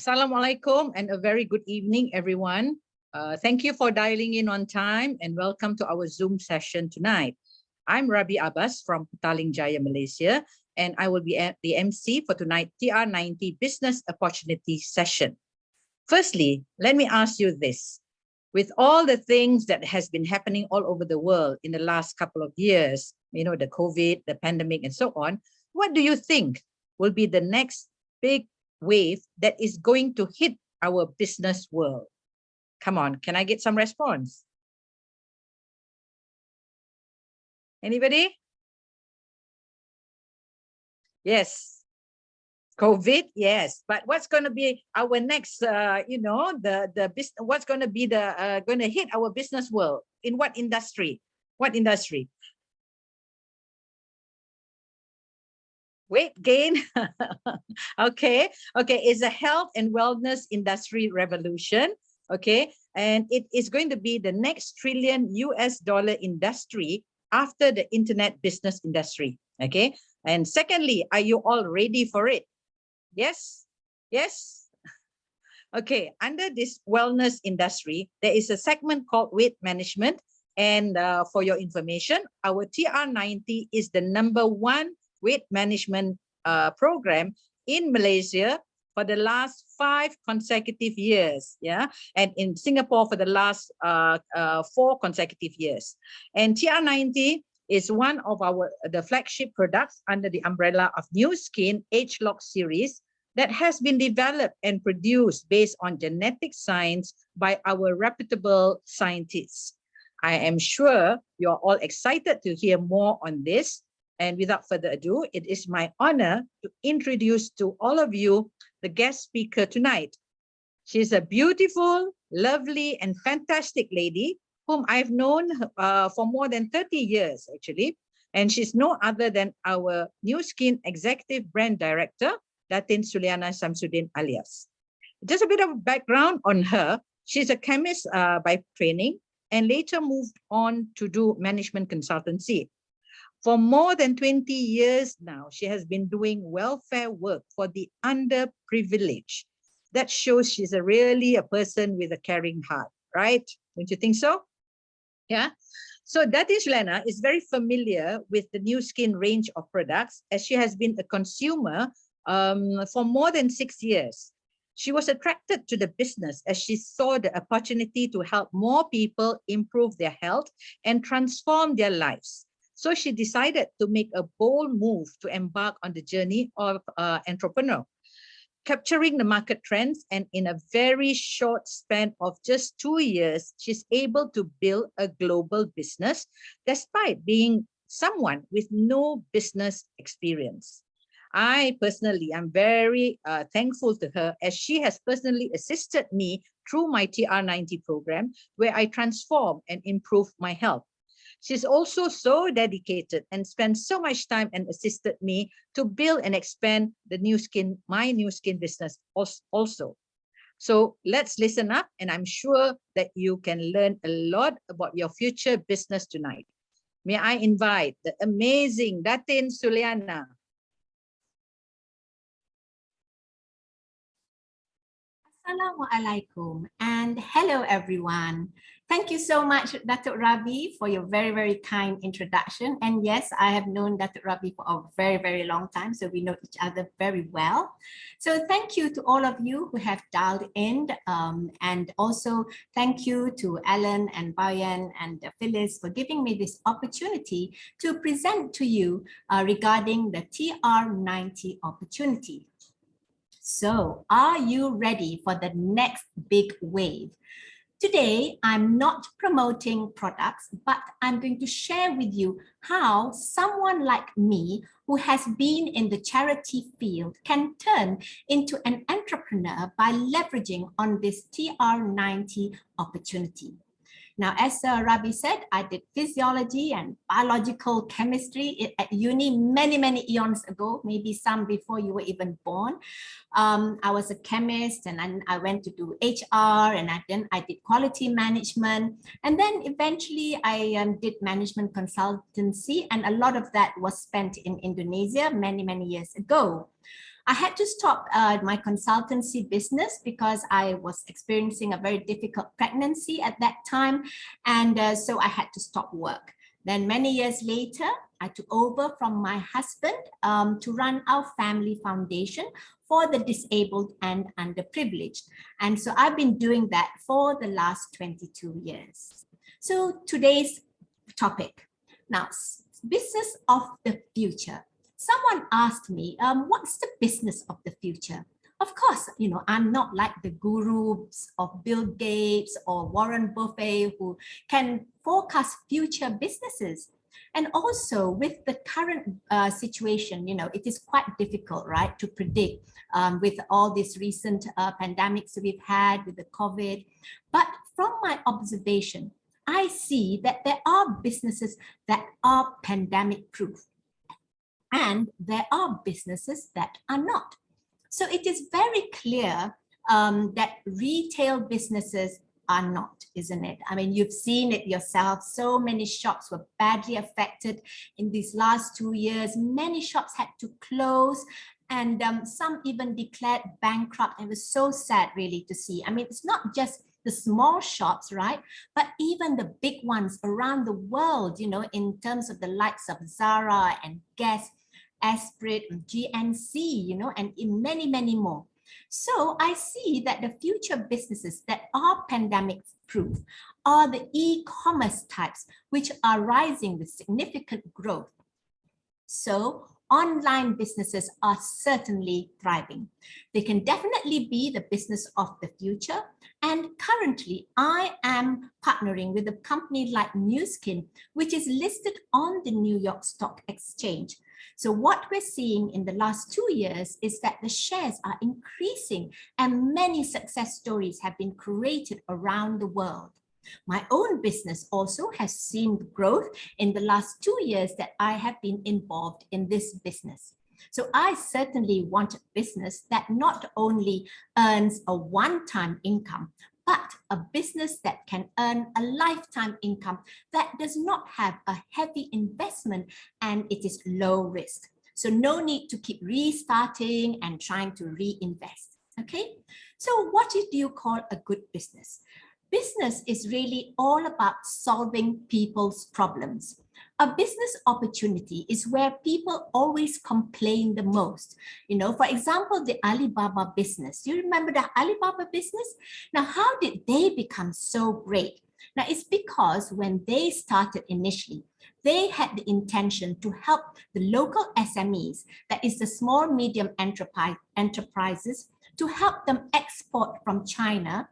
Assalamualaikum and a very good evening, everyone. Thank you for dialing in on time and welcome to our Zoom session tonight. I'm Rabi Abbas from Petaling Jaya, Malaysia, and I will be the MC for tonight's TR90 Business Opportunity session. Firstly, let me ask you this. With all the things that has been happening all over the world in the last couple of years, you know, the COVID, the pandemic, and so on, what do you think will be the next big wave that is going to hit our business world? Come on, can I get some response? Anybody? Yes, COVID, yes. But what's going to be our next, the business? What's going to be the going to hit our business world? In what industry? What industry? Weight gain. Okay, it's a health and wellness industry revolution. Okay, and it is going to be the next trillion US dollar industry after the internet business industry. Okay, and secondly, are you all ready for it? Yes, yes. Okay, under this wellness industry, there is a segment called weight management. And for your information, our TR90 is the #1 weight management program in Malaysia for the last 5 consecutive years, yeah, and in Singapore for the last 4 consecutive years. And TR90 is one of the flagship products under the umbrella of New Skin Age Lock series that has been developed and produced based on genetic science by our reputable scientists. I am sure you're all excited to hear more on this. And without further ado, it is my honor to introduce to all of you the guest speaker tonight. She's a beautiful, lovely, and fantastic lady whom I've known for more than 30 years, actually. And she's no other than our New Skin Executive Brand Director, Datin Suliana alias. Just a bit of background on her. She's a chemist by training and later moved on to do management consultancy. For more than 20 years now, she has been doing welfare work for the underprivileged. That shows she's really a person with a caring heart, right? Don't you think so? Yeah. So Datin Suliana is very familiar with the New Skin range of products as she has been a consumer for more than 6 years. She was attracted to the business as she saw the opportunity to help more people improve their health and transform their lives. So she decided to make a bold move to embark on the journey of entrepreneur, capturing the market trends, and in a very short span of just 2 years, she's able to build a global business despite being someone with no business experience. I personally am very thankful to her as she has personally assisted me through my TR90 program where I transform and improve my health. She's also so dedicated and spent so much time and assisted me to build and expand my New Skin business also. So let's listen up, and I'm sure that you can learn a lot about your future business tonight. May I invite the amazing Datin Suliana. Assalamualaikum and hello everyone. Thank you so much, Datuk Rabi, for your very, very kind introduction. And yes, I have known Datuk Rabi for a very, very long time, so we know each other very well. So thank you to all of you who have dialed in, and also thank you to Alan and Bayan and Phyllis for giving me this opportunity to present to you regarding the TR90 opportunity. So are you ready for the next big wave? Today, I'm not promoting products, but I'm going to share with you how someone like me who has been in the charity field can turn into an entrepreneur by leveraging on this TR90 opportunity. Now, as Rabi said, I did physiology and biological chemistry at uni many, many eons ago, maybe some before you were even born. I was a chemist, and then I went to do HR, and then I did quality management. And then eventually I did management consultancy, and a lot of that was spent in Indonesia many, many years ago. I had to stop my consultancy business because I was experiencing a very difficult pregnancy at that time. And so I had to stop work. Then many years later, I took over from my husband to run our family foundation for the disabled and underprivileged. And so I've been doing that for the last 22 years. So today's topic, now, business of the future. Someone asked me, what's the business of the future? Of course, you know, I'm not like the gurus of Bill Gates or Warren Buffett who can forecast future businesses. And also with the current situation, you know, it is quite difficult, right, to predict with all these recent pandemics we've had with the COVID. But from my observation, I see that there are businesses that are pandemic proof. And there are businesses that are not. So it is very clear that retail businesses are not, isn't it? I mean, you've seen it yourself. So many shops were badly affected in these last 2 years. Many shops had to close, and some even declared bankrupt. It was so sad really to see. I mean, it's not just the small shops, right? But even the big ones around the world, you know, in terms of the likes of Zara and Guess, Esprit, GNC, you know, and in many, many more. So I see that the future businesses that are pandemic proof are the e-commerce types, which are rising with significant growth. So online businesses are certainly thriving. They can definitely be the business of the future. And currently, I am partnering with a company like Nu Skin, which is listed on the New York Stock Exchange. So what we're seeing in the last 2 years is that the shares are increasing and many success stories have been created around the world. My own business also has seen growth in the last 2 years that I have been involved in this business. So I certainly want a business that not only earns a one-time income, but a business that can earn a lifetime income that does not have a heavy investment and it is low risk. So no need to keep restarting and trying to reinvest. Okay, so what do you call a good business? Business is really all about solving people's problems. A business opportunity is where people always complain the most. You know, for example, the Alibaba business. Do you remember the Alibaba business? Now, how did they become so great? Now, it's because when they started initially, they had the intention to help the local SMEs, that is the small medium enterprises, to help them export from China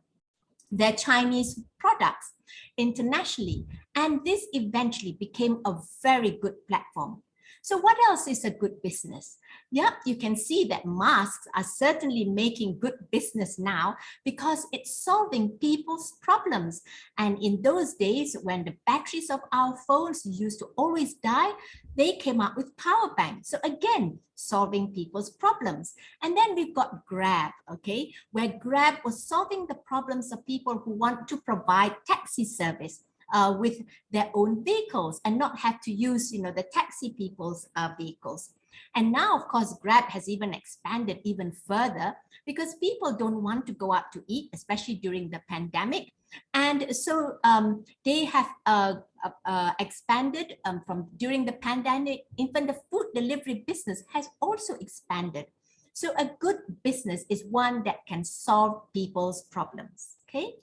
their Chinese products internationally. And this eventually became a very good platform. So what else is a good business? Yeah, you can see that masks are certainly making good business now because it's solving people's problems. And in those days when the batteries of our phones used to always die, they came up with power banks. So again, solving people's problems. And then we've got Grab, okay, where Grab was solving the problems of people who want to provide taxi service with their own vehicles and not have to use, you know, the taxi people's vehicles. And now, of course, Grab has even expanded even further because people don't want to go out to eat, especially during the pandemic. And so they have expanded from during the pandemic. Even the food delivery business has also expanded. So a good business is one that can solve people's problems, okay?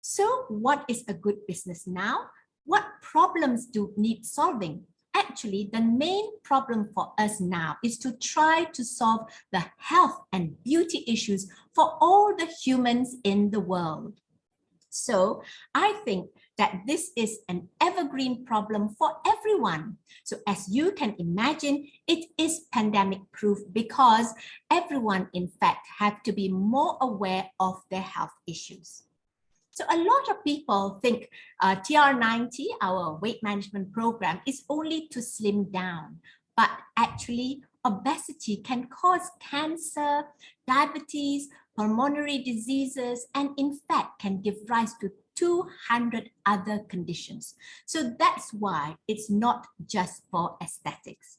So what is a good business now? What problems do need solving? Actually, the main problem for us now is to try to solve the health and beauty issues for all the humans in the world. So I think that this is an evergreen problem for everyone. So as you can imagine, it is pandemic proof because everyone, in fact, have to be more aware of their health issues. So a lot of people think TR90, our weight management program, is only to slim down, but actually obesity can cause cancer, diabetes, pulmonary diseases, and in fact can give rise to 200 other conditions. So that's why it's not just for aesthetics.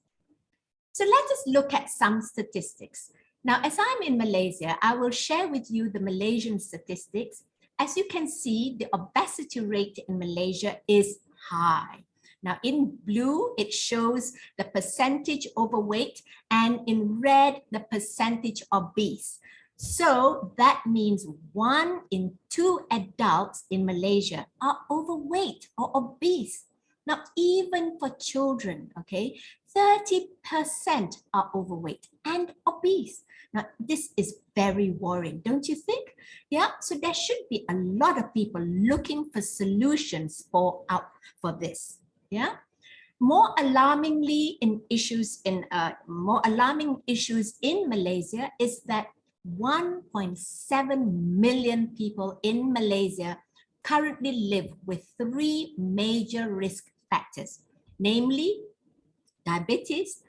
So let us look at some statistics. Now, as I'm in Malaysia, I will share with you the Malaysian statistics. As you can see, the obesity rate in Malaysia is high. Now, in blue, it shows the percentage overweight, and in red, the percentage obese. So that means 1 in 2 adults in Malaysia are overweight or obese. Now, even for children, okay, 30% are overweight and obese. Now, this is very worrying, don't you think? Yeah, so there should be a lot of people looking for solutions for this. Yeah. More alarming issues in Malaysia is that 1.7 million people in Malaysia currently live with 3 major risk factors, namely diabetes,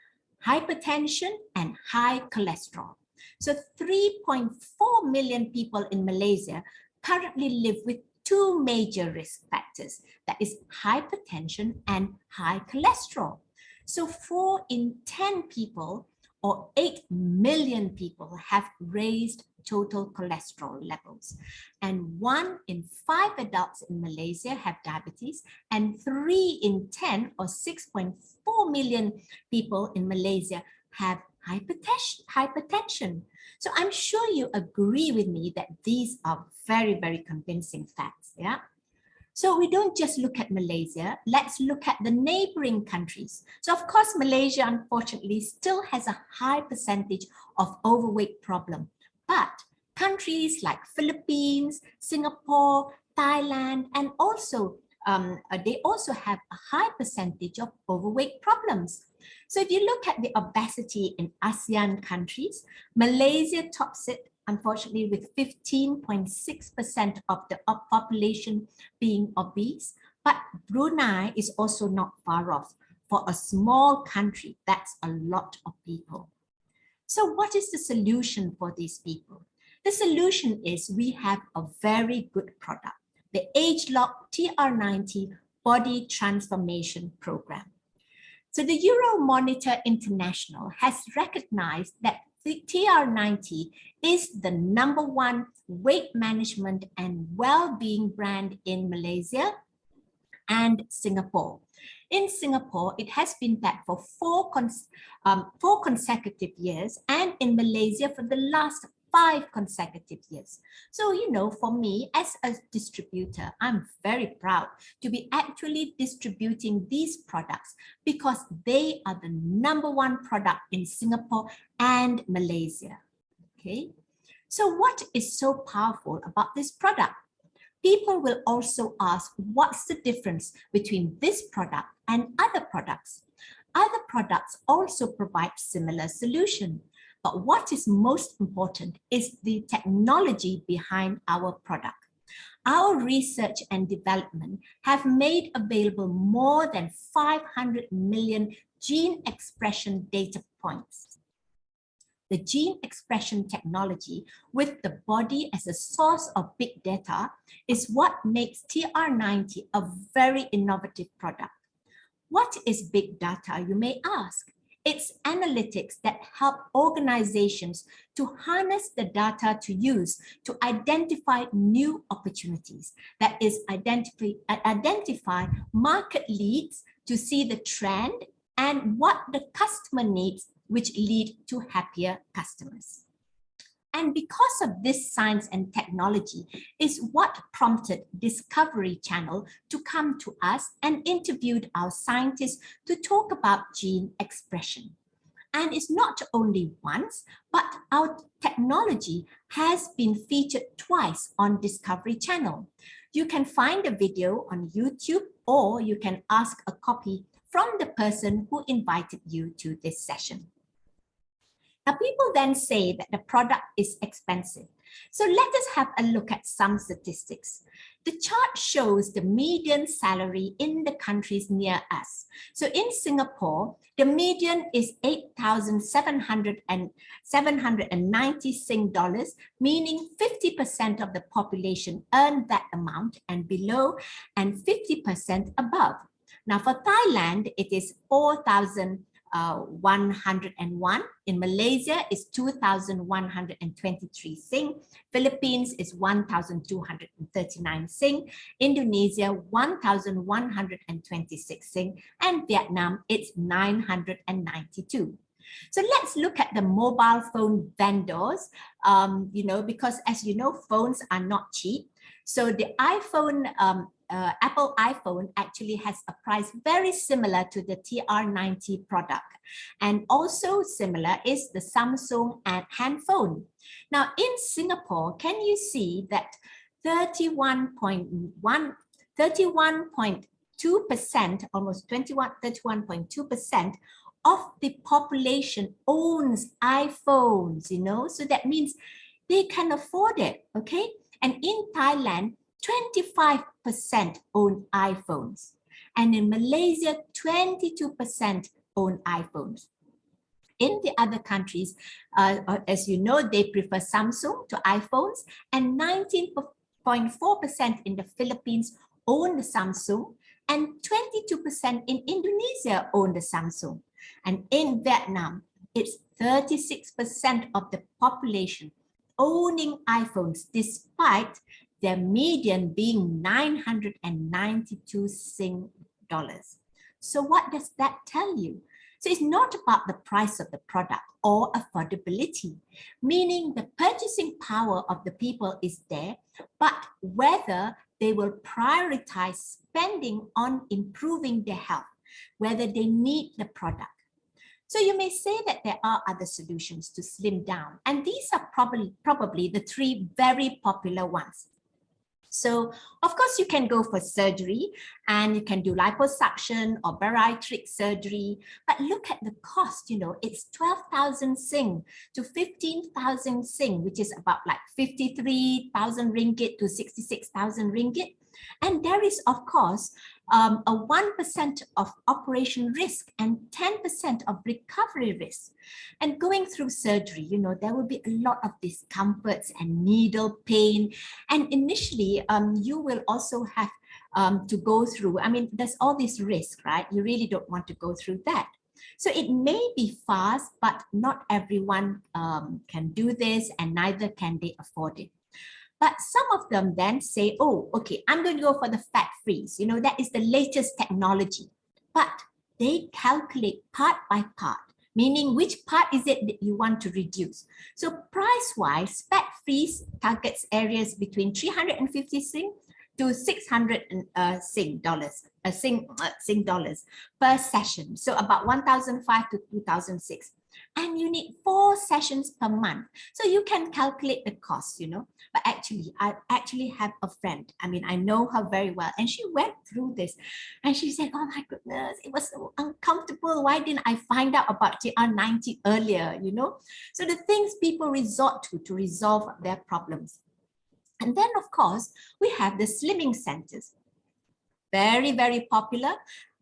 hypertension, and high cholesterol. So 3.4 million people in Malaysia currently live with 2 major risk factors, that is hypertension and high cholesterol. So 4 in 10 people, or 8 million people, have raised total cholesterol levels. And 1 in 5 adults in Malaysia have diabetes, and 3 in 10, or 6.4 million people in Malaysia, have hypertension. So I'm sure you agree with me that these are very, very convincing facts. Yeah. So we don't just look at Malaysia, let's look at the neighboring countries. So of course, Malaysia, unfortunately, still has a high percentage of overweight problem. But countries like Philippines, Singapore, Thailand, and also they also have a high percentage of overweight problems. So if you look at the obesity in ASEAN countries, Malaysia tops it, unfortunately, with 15.6% of the population being obese, but Brunei is also not far off. For a small country, that's a lot of people. So what is the solution for these people? The solution is we have a very good product, the age-locked TR90 Body Transformation Program. So the Euromonitor International has recognized that the TR90 is the #1 weight management and well-being brand in Malaysia and Singapore. In Singapore, it has been back for 4 consecutive years, and in Malaysia for the last 5 consecutive years. So, you know, for me as a distributor, I'm very proud to be actually distributing these products because they are the #1 product in Singapore and Malaysia. Okay. So what is so powerful about this product? People will also ask, what's the difference between this product and other products? Other products also provide similar solution. But what is most important is the technology behind our product. Our research and development have made available more than 500 million gene expression data points. The gene expression technology with the body as a source of big data is what makes TR90 a very innovative product. What is big data, you may ask? It's analytics that help organizations to harness the data to use to identify new opportunities. That is, identify market leads to see the trend and what the customer needs, which lead to happier customers. And because of this science and technology is what prompted Discovery Channel to come to us and interviewed our scientists to talk about gene expression. And it's not only once, but our technology has been featured twice on Discovery Channel. You can find the video on YouTube, or you can ask a copy from the person who invited you to this session. Now, people then say that the product is expensive. So let us have a look at some statistics. The chart shows the median salary in the countries near us. So in Singapore, the median is 8,790 Sing dollars, meaning 50% of the population earn that amount and below, and 50% above. Now for Thailand, it is 4,000 101. In Malaysia, it's 2,123 Sing. Philippines is 1,239 Sing. Indonesia, 1,126 Sing. And Vietnam, it's 992. So let's look at the mobile phone vendors, because as you know, phones are not cheap. So the iPhone, Apple iPhone actually has a price very similar to the TR90 product. And also similar is the Samsung and handphone. Now in Singapore, can you see that 31.2%, almost 31.2% of the population owns iPhones, so that means they can afford it, okay? And in Thailand, 25% own iPhones. And in Malaysia, 22% own iPhones. In the other countries, as you know, they prefer Samsung to iPhones, and 19.4% in the Philippines own the Samsung, and 22% in Indonesia own the Samsung. And in Vietnam, it's 36% of the population owning iPhones, despite their median being 992 Sing dollars. So what does that tell you? So it's not about the price of the product or affordability, meaning the purchasing power of the people is there, but whether they will prioritize spending on improving their health, whether they need the product. So you may say that there are other solutions to slim down, and these are probably the three very popular ones. So of course you can go for surgery, and you can do liposuction or bariatric surgery, but look at the cost, it's 12,000 Sing to 15,000 Sing, which is about like 53,000 ringgit to 66,000 ringgit. And there is, of course, a 1% of operation risk and 10% of recovery risk. And going through surgery, there will be a lot of discomforts and needle pain. And initially, you will also have to go through, there's all this risk, right? You really don't want to go through that. So it may be fast, but not everyone can do this, and neither can they afford it. But some of them then say, oh, okay, I'm going to go for the fat freeze. That is the latest technology. But they calculate part by part, meaning which part is it that you want to reduce. So price-wise, fat freeze targets areas between 350 Sing to 600 Sing dollars per session. So about 1,005 to 2,006. And you need 4 sessions per month. So you can calculate the cost, But actually, I actually have a friend. I know her very well. And she went through this. And she said, oh my goodness, it was so uncomfortable. Why didn't I find out about TR90 earlier, So the things people resort to resolve their problems. And then, of course, we have the slimming centers. Very, very popular,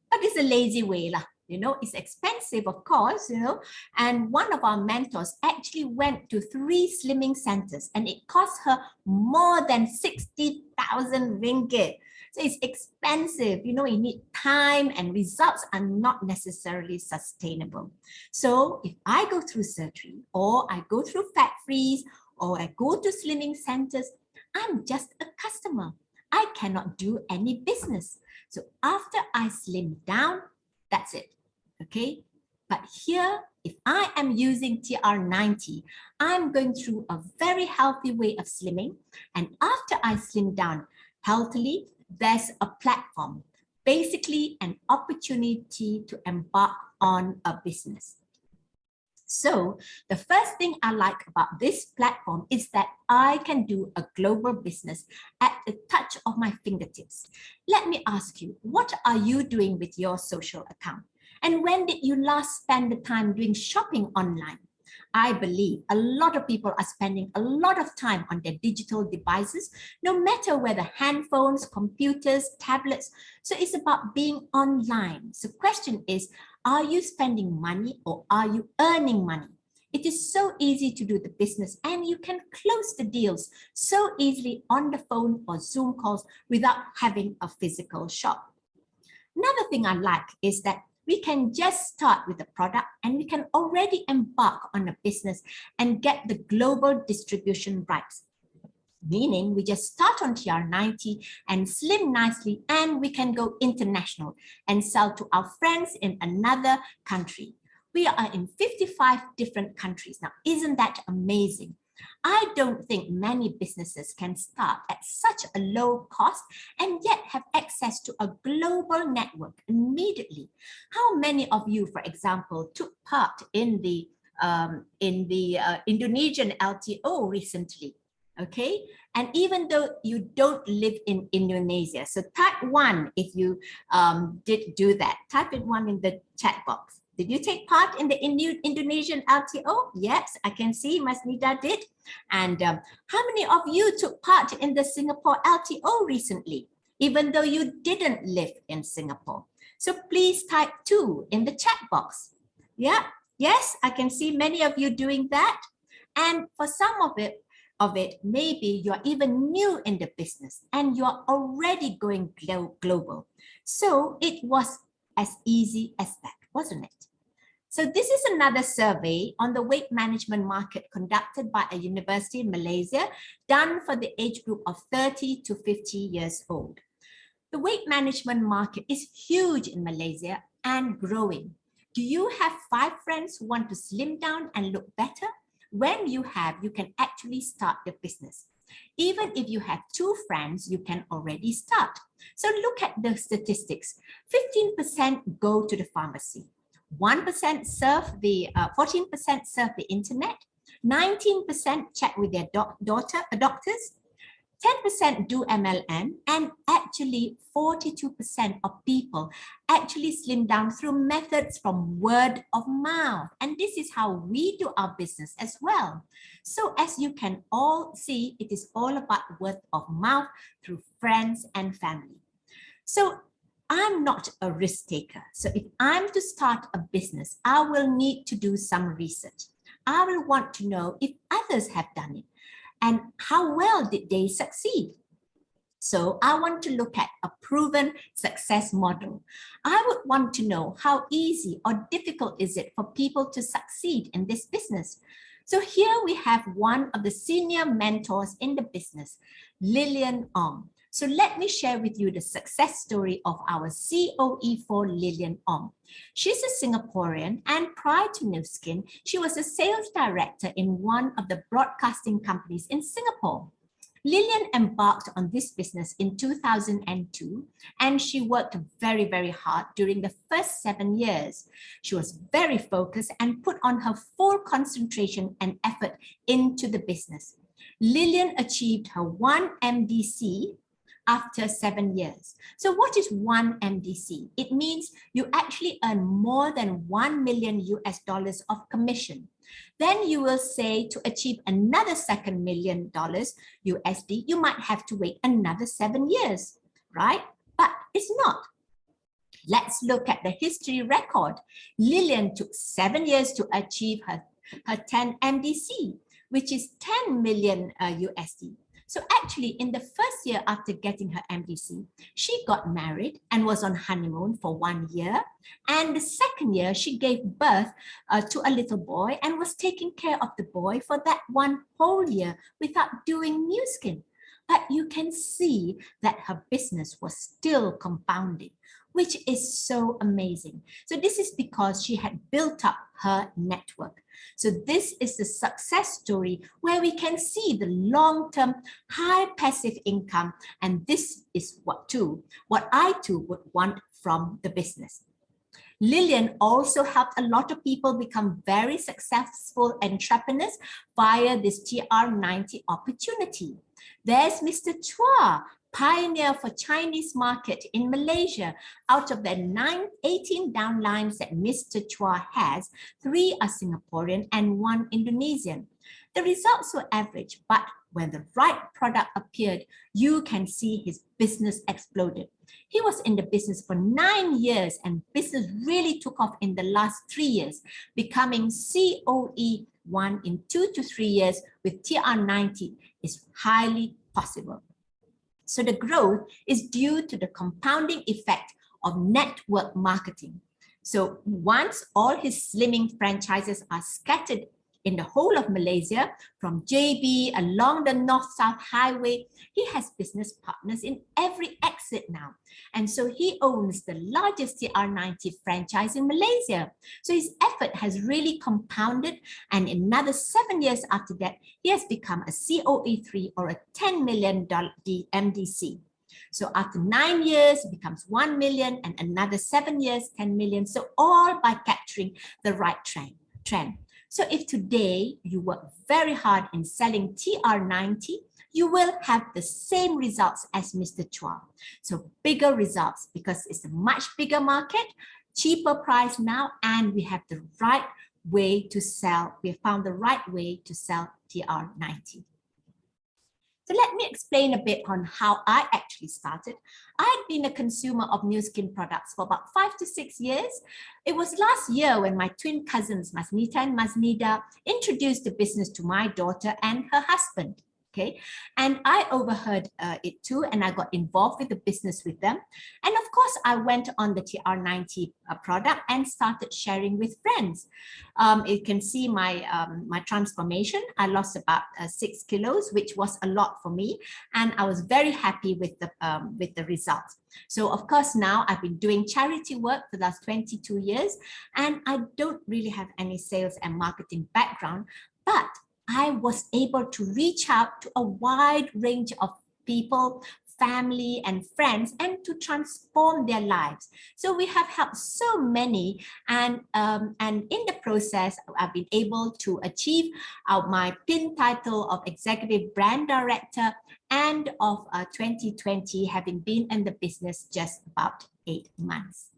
but it's a lazy way. It's expensive, of course, and one of our mentors actually went to 3 slimming centers, and it cost her more than 60,000 ringgit. So it's expensive, you need time, and results are not necessarily sustainable. So if I go through surgery, or I go through fat freeze, or I go to slimming centers, I'm just a customer. I cannot do any business. So after I slim down, that's it. Okay, but here, if I am using TR90, I'm going through a very healthy way of slimming. And after I slim down healthily, there's a platform, basically an opportunity to embark on a business. So the first thing I like about this platform is that I can do a global business at the touch of my fingertips. Let me ask you, what are you doing with your social account? And when did you last spend the time doing shopping online? I believe a lot of people are spending a lot of time on their digital devices, no matter whether handphones, computers, tablets. So it's about being online. So the question is, are you spending money or are you earning money? It is so easy to do the business, and you can close the deals so easily on the phone or Zoom calls without having a physical shop. Another thing I like is that we can just start with the product and we can already embark on a business and get the global distribution rights. Meaning we just start on TR90 and slim nicely, and we can go international and sell to our friends in another country. We are in 55 different countries now. Isn't that amazing? I don't think many businesses can start at such a low cost and yet have access to a global network immediately. How many of you, for example, took part in the Indonesian LTO recently? Okay, and even though you don't live in Indonesia, so type 1 if you did do that. Type it 1 in the chat box. Did you take part in the Indonesian LTO? Yes, I can see Mas Nida did. And how many of you took part in the Singapore LTO recently, even though you didn't live in Singapore? So please type 2 in the chat box. Yeah, yes, I can see many of you doing that. And for some of it, maybe you're even new in the business and you're already going global. So it was as easy as that, wasn't it? So this is another survey on the weight management market conducted by a university in Malaysia, done for the age group of 30 to 50 years old. The weight management market is huge in Malaysia and growing. Do you have 5 friends who want to slim down and look better? When you have, you can actually start the business. Even if you have 2 friends, you can already start. So look at the statistics. 15% go to the pharmacy. 1% serve the 14% serve the internet. 19% chat with their doctors. 10% do MLM, and actually 42% of people actually slim down through methods from word of mouth. And this is how we do our business as well. So as you can all see, it is all about word of mouth through friends and family. So I'm not a risk taker. So if I'm to start a business, I will need to do some research. I will want to know if others have done it and how well did they succeed. So I want to look at a proven success model. I would want to know how easy or difficult is it for people to succeed in this business. So here we have one of the senior mentors in the business, Lillian Ong. So let me share with you the success story of our COE for Lillian Ong. She's a Singaporean, and prior to Nu Skin, she was a sales director in one of the broadcasting companies in Singapore. Lillian embarked on this business in 2002, and she worked very, very hard during the first 7 years. She was very focused and put on her full concentration and effort into the business. Lillian achieved her 1 MDC after 7 years. So what is 1 MDC? It means you actually earn more than $1 million of commission. Then you will say to achieve another $2 million USD, you might have to wait another 7 years, right? But it's not. Let's look at the history record. Lillian took 7 years to achieve her 10 MDC, which is 10 million USD. So actually, in the first year after getting her MDC, she got married and was on honeymoon for 1 year. And the second year, she gave birth to a little boy and was taking care of the boy for that 1 whole year without doing Nu Skin. But you can see that her business was still compounding, which is so amazing. So this is because she had built up her network. So this is the success story where we can see the long-term high passive income. And this is what I too would want from the business. Lillian also helped a lot of people become very successful entrepreneurs via this TR90 opportunity. There's Mr. Chua, pioneer for Chinese market in Malaysia. Out of the 18 downlines that Mr. Chua has, 3 are Singaporean and 1 Indonesian. The results were average, but when the right product appeared, you can see his business exploded. He was in the business for 9 years and business really took off in the last 3 years, becoming COE 1 in 2 to 3 years with TR90 is highly possible. So the growth is due to the compounding effect of network marketing. So once all his slimming franchises are scattered in the whole of Malaysia, from JB along the North-South Highway, he has business partners in every exit now. And so he owns the largest TR90 franchise in Malaysia. So his effort has really compounded, and in another 7 years after that, he has become a COE3 or a $10 million MDC. So after 9 years, it becomes 1 million, and another 7 years, 10 million. So all by capturing the right trend. So if today you work very hard in selling TR90, you will have the same results as Mr. Chua. So bigger results because it's a much bigger market, cheaper price now, and we have the right way to sell. We have found the right way to sell TR90. So let me explain a bit on how I actually started. I'd been a consumer of new skin products for about 5 to 6 years. It was last year when my twin cousins, Masnita and Masnida, introduced the business to my daughter and her husband. Okay, and I overheard it too, and I got involved with the business with them. And of course, I went on the TR90 product and started sharing with friends. You can see my my transformation. I lost about 6 kilos, which was a lot for me, and I was very happy with the results. So of course, now I've been doing charity work for the last 22 years, and I don't really have any sales and marketing background, but I was able to reach out to a wide range of people, family and friends, and to transform their lives. So we have helped so many, and in the process, I've been able to achieve my PIN title of Executive Brand Director and of 2020, having been in the business just about 8 months.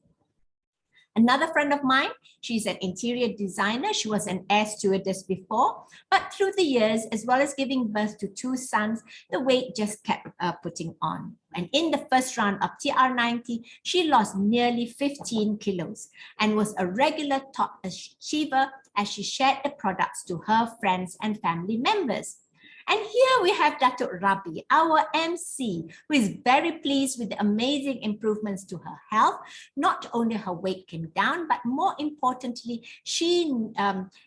Another friend of mine, she's an interior designer. She was an air stewardess before, but through the years, as well as giving birth to 2 sons, the weight just kept putting on. And in the first round of TR90, she lost nearly 15 kilos and was a regular top achiever as she shared the products to her friends and family members. And here we have Datuk Rabi, our MC, who is very pleased with the amazing improvements to her health. Not only her weight came down, but more importantly, she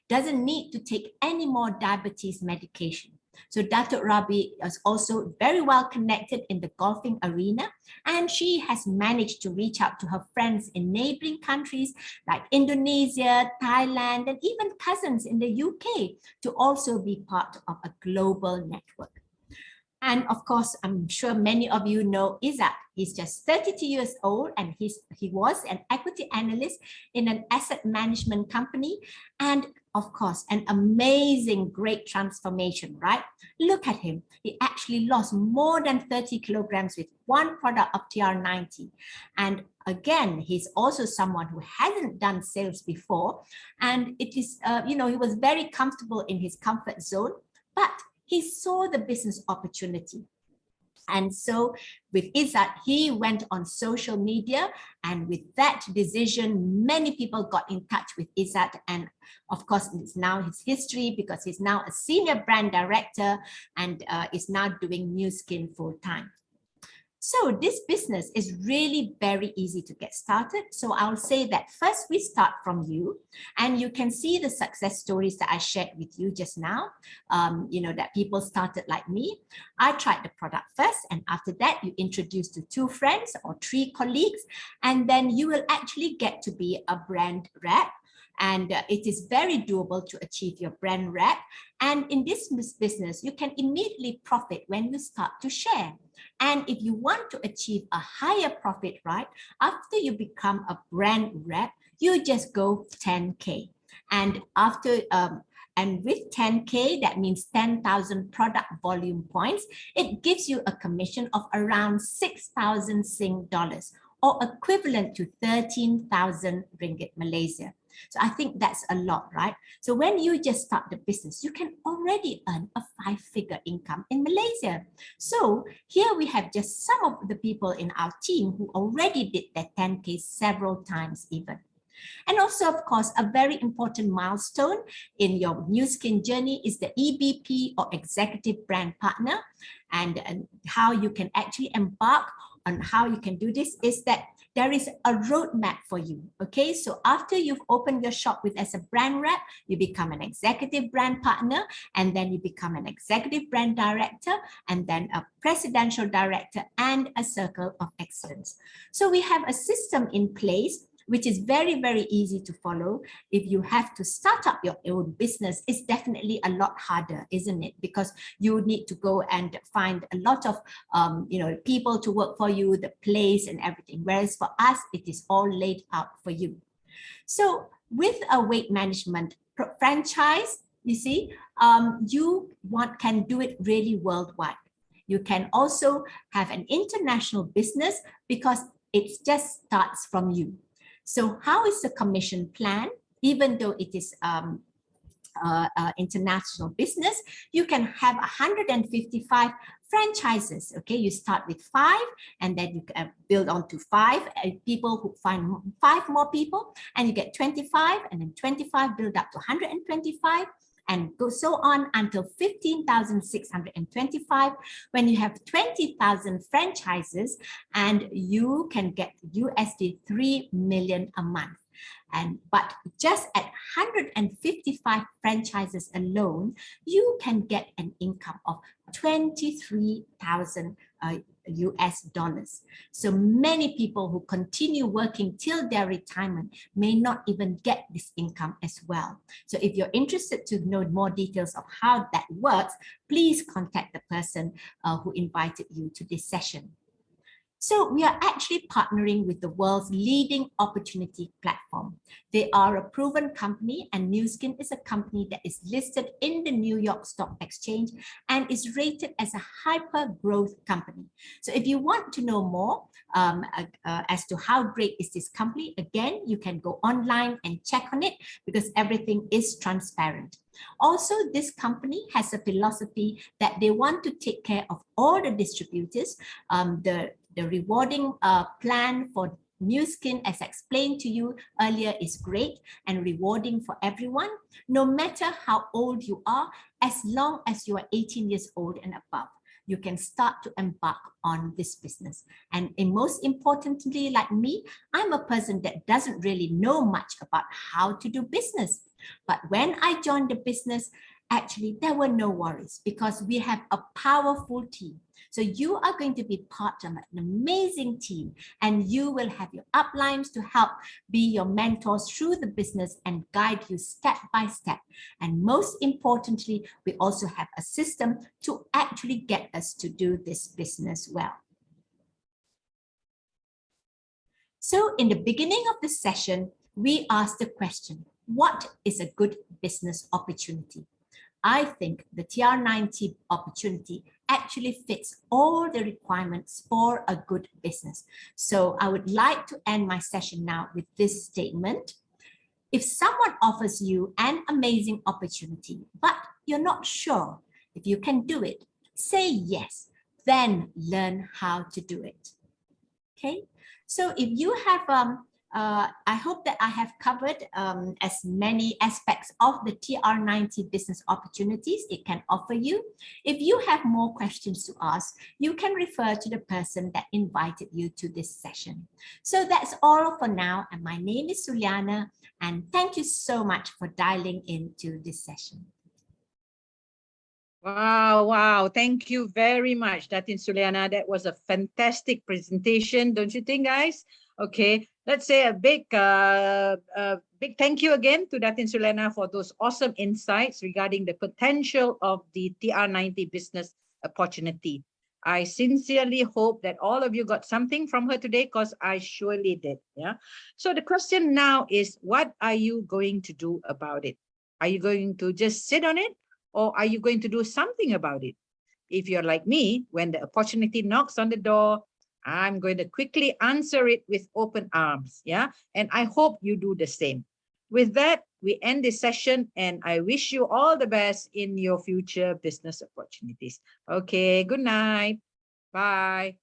doesn't need to take any more diabetes medication. So Datuk Rabi is also very well connected in the golfing arena, and she has managed to reach out to her friends in neighboring countries like Indonesia, Thailand, and even cousins in the UK to also be part of a global network. And of course, I'm sure many of you know Izzat. He's just 32 years old, and he was an equity analyst in an asset management company. And of course, an amazing, great transformation, right? Look at him. He actually lost more than 30 kilograms with one product of TR90. And again, he's also someone who hasn't done sales before. And it is, he was very comfortable in his comfort zone, but he saw the business opportunity. And so with Izzat, he went on social media, and with that decision, many people got in touch with Izzat. And of course, it's now his history because he's now a senior brand director and is now doing new skin full time. So this business is really very easy to get started. So I'll say that first we start from you, and you can see the success stories that I shared with you just now, that people started like me. I tried the product first, and after that you introduce to 2 friends or 3 colleagues, and then you will actually get to be a brand rep. And it is very doable to achieve your brand rep. And in this business, you can immediately profit when you start to share. And if you want to achieve a higher profit, right, after you become a brand rep, you just go 10K. And after and with 10K, that means 10,000 product volume points. It gives you a commission of around 6,000 Sing dollars, or equivalent to 13,000 ringgit Malaysia. So I think that's a lot, right? So when you just start the business, you can already earn a 5-figure income in Malaysia. So here we have just some of the people in our team who already did that 10K several times even. And also, of course, a very important milestone in your new skin journey is the EBP, or Executive Brand Partner. And how you can actually embark on how you can do this is that there is a roadmap for you. Okay, so after you've opened your shop with as a brand rep, you become an executive brand partner, and then you become an executive brand director, and then a presidential director, and a circle of excellence. So we have a system in place which is very, very easy to follow. If you have to start up your own business, it's definitely a lot harder, isn't it? Because you need to go and find a lot of people to work for you, the place and everything. Whereas for us, it is all laid out for you. So with a weight management franchise, you see, you can do it really worldwide. You can also have an international business because it just starts from you. So how is the commission plan? Even though it is international business, you can have 155 franchises. Okay, you start with 5, and then you can build on to 5 people who find 5 more people, and you get 25, and then 25 build up to 125. And go so on until 15,625. When you have 20,000 franchises, and you can get USD 3 million a month. But just at 155 franchises alone, you can get an income of 23,000 US dollars. So many people who continue working till their retirement may not even get this income as well. So if you're interested to know more details of how that works, please contact the person who invited you to this session. So we are actually partnering with the world's leading opportunity platform. They are a proven company, and Nu Skin is a company that is listed in the New York Stock Exchange and is rated as a hyper growth company. So if you want to know more as to how great is this company, again, you can go online and check on it because everything is transparent. Also, this company has a philosophy that they want to take care of all the distributors. The rewarding plan for Nu Skin, as explained to you earlier, is great and rewarding for everyone, no matter how old you are, as long as you are 18 years old and above. You can start to embark on this business. And most importantly, like me, I'm a person that doesn't really know much about how to do business. But when I joined the business, actually, there were no worries because we have a powerful team. So you are going to be part of an amazing team, and you will have your uplines to help be your mentors through the business and guide you step by step. And most importantly, we also have a system to actually get us to do this business well. So in the beginning of the session, we asked the question, what is a good business opportunity? I think the TR90 opportunity actually fits all the requirements for a good business. So I would like to end my session now with this statement. If someone offers you an amazing opportunity, but you're not sure if you can do it, say yes, then learn how to do it. Okay, so if you have I hope that I have covered as many aspects of the TR90 business opportunities it can offer you. If you have more questions to ask, you can refer to the person that invited you to this session. So that's all for now. And my name is Suliana, and thank you so much for dialing into this session. Wow. Thank you very much, Datin Suliana. That was a fantastic presentation, don't you think, guys? Okay, let's say a big thank you again to Datin Suliana for those awesome insights regarding the potential of the TR90 business opportunity. I sincerely hope that all of you got something from her today, because I surely did. Yeah. So the question now is, what are you going to do about it? Are you going to just sit on it, or are you going to do something about it? If you're like me, when the opportunity knocks on the door, I'm going to quickly answer it with open arms. Yeah. And I hope you do the same. With that, we end this session, and I wish you all the best in your future business opportunities. Okay. Good night. Bye.